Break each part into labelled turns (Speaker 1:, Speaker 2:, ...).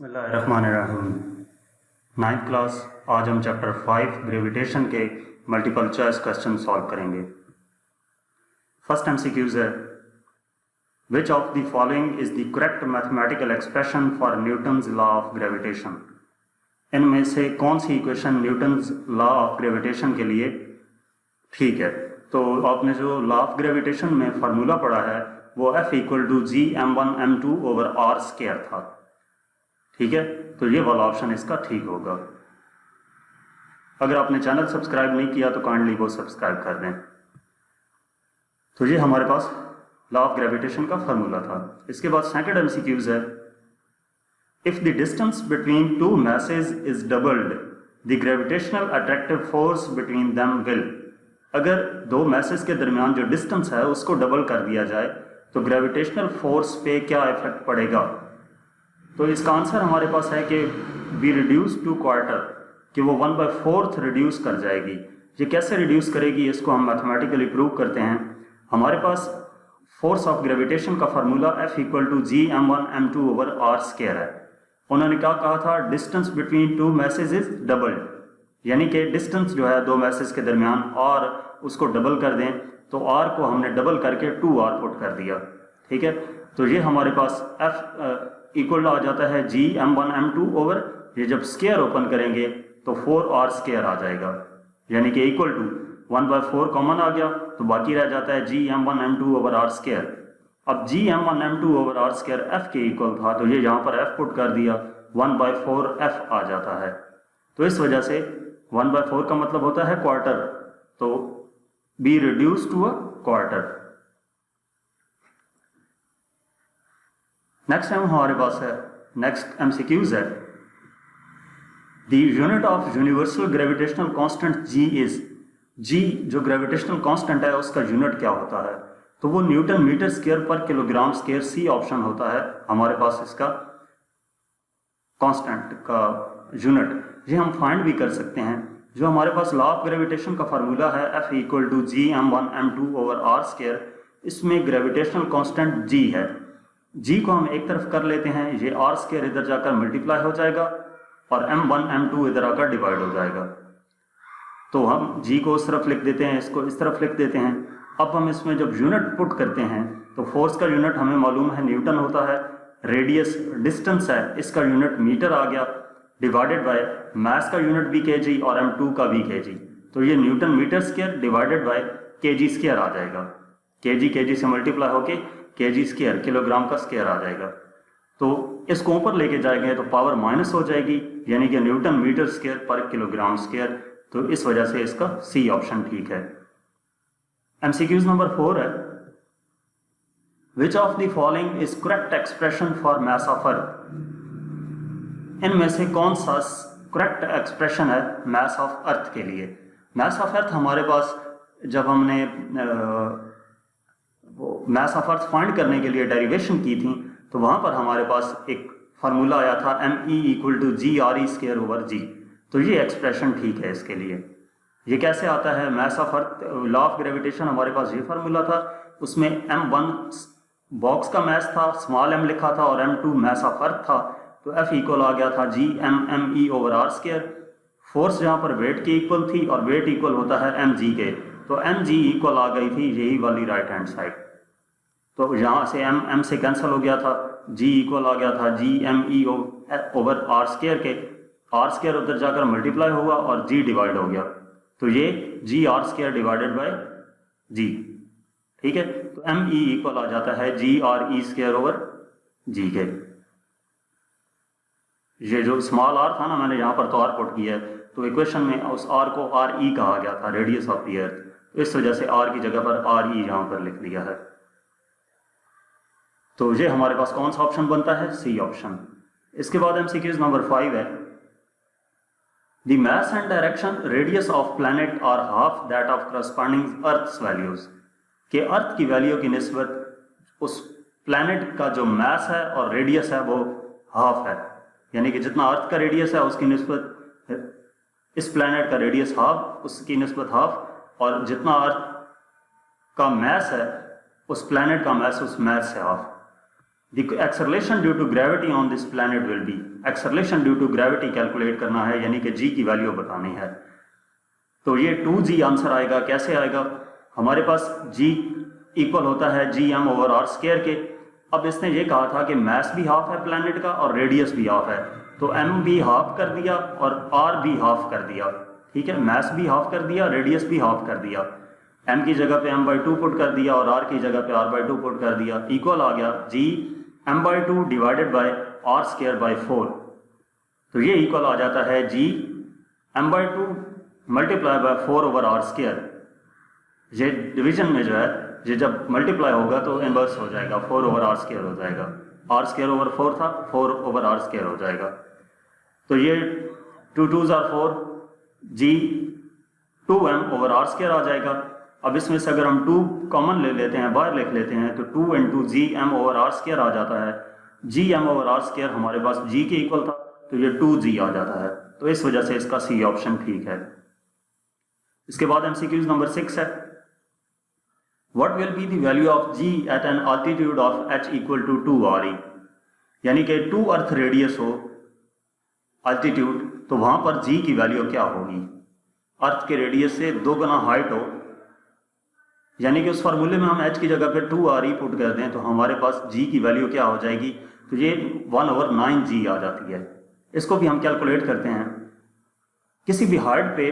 Speaker 1: बिस्मिल्लाहिर्रहमानिर्रहीम। 9th class, आज हम चैप्टर 5 ग्रेविटेशन के मल्टीपल चॉइस क्वेश्चन सॉल्व करेंगे। फर्स्ट एमसीक्यूज है, which of the following is the correct mathematical expression for Newton's law of gravitation. इनमें से कौन सी equation Newton's law of gravitation के लिए ठीक है। तो आपने जो लॉ ऑफ ग्रेविटेशन में फार्मूला पढ़ा है वो F=G m1m2/r² था, ठीक है। तो ये वाला ऑप्शन इसका ठीक होगा। अगर आपने चैनल सब्सक्राइब नहीं किया तो काइंडली वो सब्सक्राइब कर दें। तो ये हमारे पास लॉ ऑफ ग्रेविटेशन का फार्मूला था। इसके बाद सेकंड एमसीक्यूज है, if the distance between two message is doubled the gravitational attractive force between them will. अगर दो मैसेज के दरमियान जो डिस्टेंस है उसको डबल कर दिया जाए तो ग्रेविटेशनल फोर्स पे क्या इफेक्ट पड़ेगा। तो इसका आंसर हमारे पास है कि बी रिड्यूस टू क्वार्टर, कि वो 1/4 रिड्यूस कर जाएगी। ये कैसे रिड्यूस करेगी इसको हम मैथमेटिकली प्रूव करते हैं। हमारे पास फोर्स ऑफ ग्रेविटेशन का फार्मूला F=G m1m2/r² है। उन्होंने क्या कहा था, distance between two message is doubled, यानी कि डिस्टेंस जो है दो मैसेज के दरमियान और उसको डबल कर दें, तो r को हमने डबल करके 2r पुट कर दिया, ठीक है। तो ये हमारे पास F इक्वल आ जाता है G m1m2 ये जब स्केयर ओपन करेंगे तो 4r² आ जाएगा, यानी कि इक्वल टू 1/4 कॉमन आ गया तो बाकी रह जाता है G m1m2/r²। अब G m1m2/r² F के इक्वल था तो ये यहाँ पर F पुट कर दिया, 1/4 F आ जाता है। तो इस वजह से 1/4 का मतलब होता है क्वार्टर, तो be reduced to a quarter. Next time हमारे पास है, नेक्स्ट एमसीक्यूज है, the unit of universal gravitational constant G is. G जो ग्रेविटेशनल कांस्टेंट है उसका यूनिट क्या होता है, तो वो न्यूटन मीटर स्क्वायर पर किलोग्राम स्क्वायर, सी ऑप्शन होता है हमारे पास इसका कांस्टेंट का यूनिट। ये हम फाइंड भी कर सकते हैं। जो हमारे पास लॉ ऑफ ग्रेविटेशन का फार्मूला है F=G m1m2/r², इसमें ग्रेविटेशनल कांस्टेंट G है। G को हम एक तरफ कर लेते हैं, ये r² इधर जाकर मल्टीप्लाई हो जाएगा और m1 m2 इधर आकर डिवाइड हो जाएगा। तो हम G को उस तरफ लिख देते हैं, इसको इस तरफ लिख देते हैं। अब हम इसमें जब यूनिट पुट करते हैं तो फोर्स का यूनिट हमें मालूम है न्यूटन होता है, रेडियस डिस्टेंस है इसका यूनिट मीटर आ गया, डिवाइडेड बाय मास का यूनिट भी kg और m2 का भी kg। तो ये newton metre square divided by kg² आ जाएगा, kg से मल्टीप्लाई होके kg², किलोग्राम का स्क्वायर आ जाएगा। तो इसको ऊपर लेके जाएंगे तो पावर माइनस हो जाएगी, यानी कि न्यूटन मीटर स्क्वायर पर किलोग्राम स्क्वायर। तो इस वजह से इसका सी ऑप्शन ठीक है। एमसीक्यूज नंबर 4 है, which of the following is correct expression for mass of earth. इनमें से कौन सा करेक्ट एक्सप्रेशन है मास ऑफ अर्थ के लिए। मास ऑफ अर्थ हमारे पास जब हमने मास ऑफ अर्थ फाइंड करने के लिए डेरिवेशन की थी तो वहां पर हमारे पास एक फार्मूला आया था ME=GRE²/G। तो ये एक्सप्रेशन ठीक है इसके लिए। ये कैसे आता है, mass of earth law of gravitation हमारे पास ये फार्मूला था, उसमें m1 बॉक्स का मास था, स्मॉल m लिखा था, और m2 मास ऑफ अर्थ था। तो F इक्वल आ गया था G m/m/e/r²। फोर्स जहाँ पर वेट की इक्वल थी और वेट इक्वल होता है mg के, तो mg इक्वल आ गई थी यही वाली राइट हैंड साइड। तो यहाँ से m से कैंसिल हो गया था, g इक्वल आ गया था G m/e/r² के, r² उधर जाकर मल्टीप्लाई हुआ और g डिवाइड हो गया, तो ये G_r² डिवाइडेड बाय g, ठीक है। तो me इक्वल आ जाता है G_re²/g के। ये जो स्मॉल r था ना, मैंने यहाँ पर तो r पुट किया है, तो इक्वेशन में उस r को re कहा गया था, रेडियस ऑफ द अर्थ, तो इस वजह से r की जगह पर re यहाँ पर लिख दिया है। तो ये हमारे पास कौन सा ऑप्शन बनता है, सी ऑप्शन। इसके बाद एमसीक्यूज नंबर 5 है, the mass and direction radius of planet are half that of corresponding earth's values. कि अर्थ की वैल्यू की निस्बत उस प्लैनेट का जो मास है और रेडियस है वो हाफ है, यानी कि जितना अर्थ का रेडियस है उसकी निस्बत इस प्लैनेट का रेडियस हाफ, उसकी निस्बत हाफ, और जितना अर्थ का मास है उस प्लैनेट का मास उस मास से हाफ। The acceleration due to gravity on this planet will be, acceleration due to gravity calculate करना है, यानी कि जी की वैल्यू बतानी है। तो ये 2g आंसर आएगा। कैसे आएगा? हमारे पास g इक्वल होता है gm ओवर आर स्क्वायर के। अब इसने ये कहा था कि मास भी हाफ है प्लैनेट का और रेडियस भी हाफ है, तो m भी हाफ कर दिया और r भी हाफ कर दिया। ठीक है, मास भी हाफ कर दिया, रेडियस भी हाफ कर दिया। m की जगह पे m/2 पुट कर दिया और r की जगह पे r/2 पुट कर दिया। इक्वल आ गया g m/2 divided by r square by 4। तो ये इक्वल आ जाता है g m/2 multiply by 4 over r square. ये डिवीजन में जो है ये जब मल्टीप्लाई होगा तो इनवर्स हो जाएगा, 4 ओवर r स्क्वायर हो जाएगा। r स्क्वायर ओवर 4 था, 4 ओवर r स्क्वायर हो जाएगा। तो ये 2 2s are 4, g 2m over r square आ जाएगा। अब इसमें से अगर हम 2 कॉमन ले लेते हैं, बाहर लिख लेते हैं, तो 2 into G M over R square आ जाता है। G M over R square हमारे पास g के इक्वल था, तो ये 2g आ जाता है। तो इस वजह से इसका सी ऑप्शन ठीक है। इसके बाद एमसीक्यूज नंबर 6 है, what will be the value of g at an altitude of h equal to 2re, यानी कि 2 अर्थ रेडियस हो अल्टीट्यूड, तो वहां पर g की वैल्यू क्या होगी? अर्थ के रेडियस से 2 गुना हाइट हो, यानी कि उस फार्मूले में हम h की जगह पे 2re पुट कर दें तो हमारे पास g की वैल्यू क्या हो जाएगी? तो ये 1/9g आ जाती है। इसको भी हम कैलकुलेट करते हैं किसी भी हाइट पे।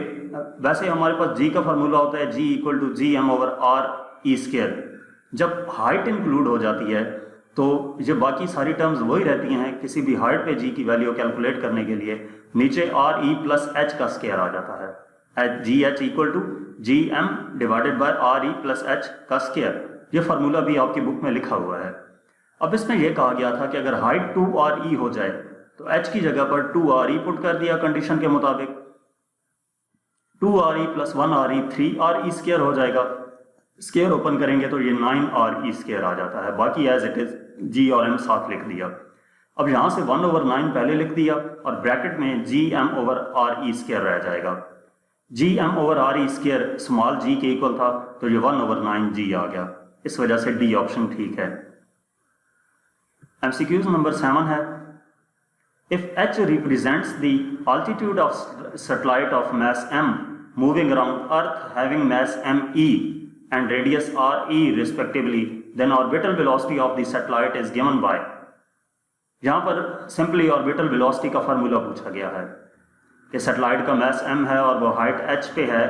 Speaker 1: वैसे हमारे पास g का फार्मूला होता है g equal to G M over R E square. जब हाइट इंक्लूड हो जाती है तो ये बाकी सारी टर्म्स वही रहती हैं। किसी भी हाइट पे g की वैल्यू कैलकुलेट करने के लिए नीचे आर ई प्लस एच का स्क्वायर आ जाता है। G H equal to G M divided by R E plus H का स्क्वायर। ये फार्मूला भी आपकी बुक में लिखा हुआ है। अब इसमें यह कहा गया था कि अगर हाइट 2re हो जाए तो h की जगह पर 2re पुट कर दिया कंडीशन के मुताबिक। 2re plus 1re 3re square हो जाएगा। स्क्वायर ओपन करेंगे तो ये 9re स्क्वायर आ जाता है। बाकी एज इट इज g और m साथ लिख दिया। अब यहां से 1/9 पहले लिख दिया और ब्रैकेट में gm ओवर re स्क्वायर रह जाएगा। gm over re square small g के इक्वल था, तो ये 1/9g आ गया। इस वजह से डी ऑप्शन ठीक है। एमसीक्यूज नंबर 7 है, if h represents the altitude of satellite of mass m moving around earth having mass me and radius re respectively, then orbital velocity of the satellite is given by। यहां पर simply orbital velocity का formula पूछा गया है कि satellite का मास m है और वो हाइट h पे है,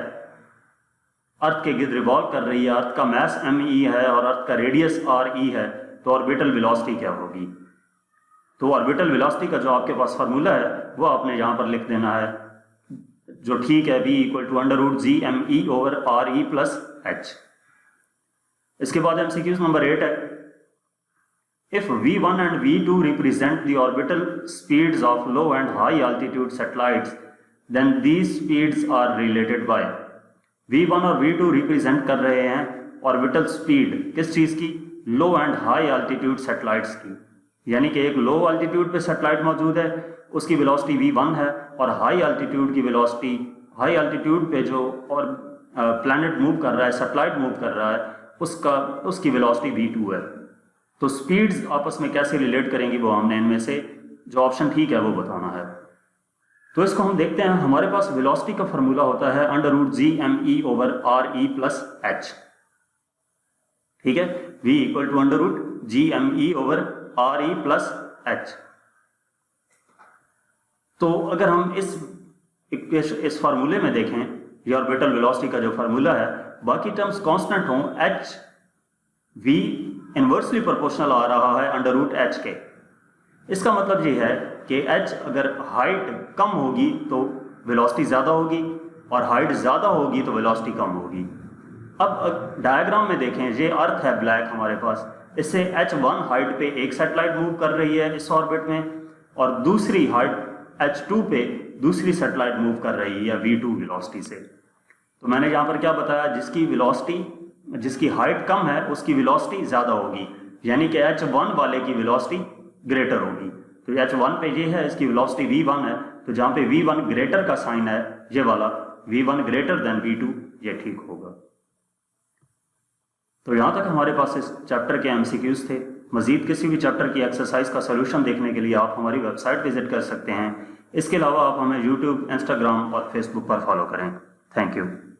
Speaker 1: अर्थ के गिर्द रिवॉल्व कर रही है, अर्थ का मास me है और अर्थ का रेडियस re है, तो ऑर्बिटल वेलोसिटी क्या होगी? तो ऑर्बिटल वेलोसिटी का जो आपके पास फार्मूला है वो आपने यहां पर लिख देना है, जो ठीक है, v equal to √gme over re plus h। इसके बाद एमसीक्यूज नंबर 8 है, if v1 and v2 represent the orbital speeds of low and high altitude satellites, then these speeds are related by। v1 और v2 represent कर रहे हैं orbital speed किस चीज की? लो एंड हाई अल्टीट्यूड सैटेलाइट्स की। यानी कि एक लो अल्टीट्यूड पे सैटेलाइट मौजूद है, उसकी वेलोसिटी v1 है, और हाई अल्टीट्यूड की वेलोसिटी, हाई अल्टीट्यूड पे जो और प्लैनेट मूव कर रहा है, सैटेलाइट मूव कर रहा है, उसकी वेलोसिटी v2 है। तो स्पीड्स आपस में कैसे रिलेट करेंगी वो हमने इनमें से जो ऑप्शन ठीक है वो बताना है। तो इसको हम देखते हैं। हमारे पास वेलोसिटी का फार्मूला होता है √gme over re plus h। ठीक है, v equal to √gme over re plus h। तो अगर हम इस फार्मूले में देखें, ये ऑर्बिटल वेलोसिटी का जो फार्मूला है, बाकी टर्म्स कांस्टेंट हों, h v इनवर्सली प्रोपोर्शनल आ रहा है √h के। इसका मतलब ये है कि h अगर हाइट कम होगी तो वेलोसिटी ज़्यादा होगी और हाइट ज़्यादा होगी तो वेलोसिटी कम होगी। अब डायग्राम में देखें, ये अर्थ है ब्लैक हमारे पास, इससे h1 हाइट पे एक सैटेलाइट मूव कर रही है इस ऑर्बिट में, और दूसरी हाइट h2 पे दूसरी सैटेलाइट मूव कर रही है v2 वेलोसिटी से। तो मैंने यहाँ पर क्या बताया, जिसकी हाइट कम है उसकी वेलोसिटी ज़्यादा होगी, यानी कि h1 वाले की वेलोसिटी ग्रेटर होगी। तो h1 पे ये है, इसकी वेलोसिटी v1 है, तो जहाँ पे v1 ग्रेटर का साइन है, ये वाला v1 ग्रेटर देन v2, ये ठीक होगा। तो यहाँ तक हमारे पास इस चैप्टर के एमसीक्यूज थे। मज़ीद किसी भी चैप्टर की एक्सरसाइज का सोल्यूशन देखने के लिए आप हमारी वेबसाइट विजिट कर सकते हैं। इसके अलावा आप हमें यूट्यूब, इंस्टाग्राम और फेसबुक पर फॉलो करें। Thank you.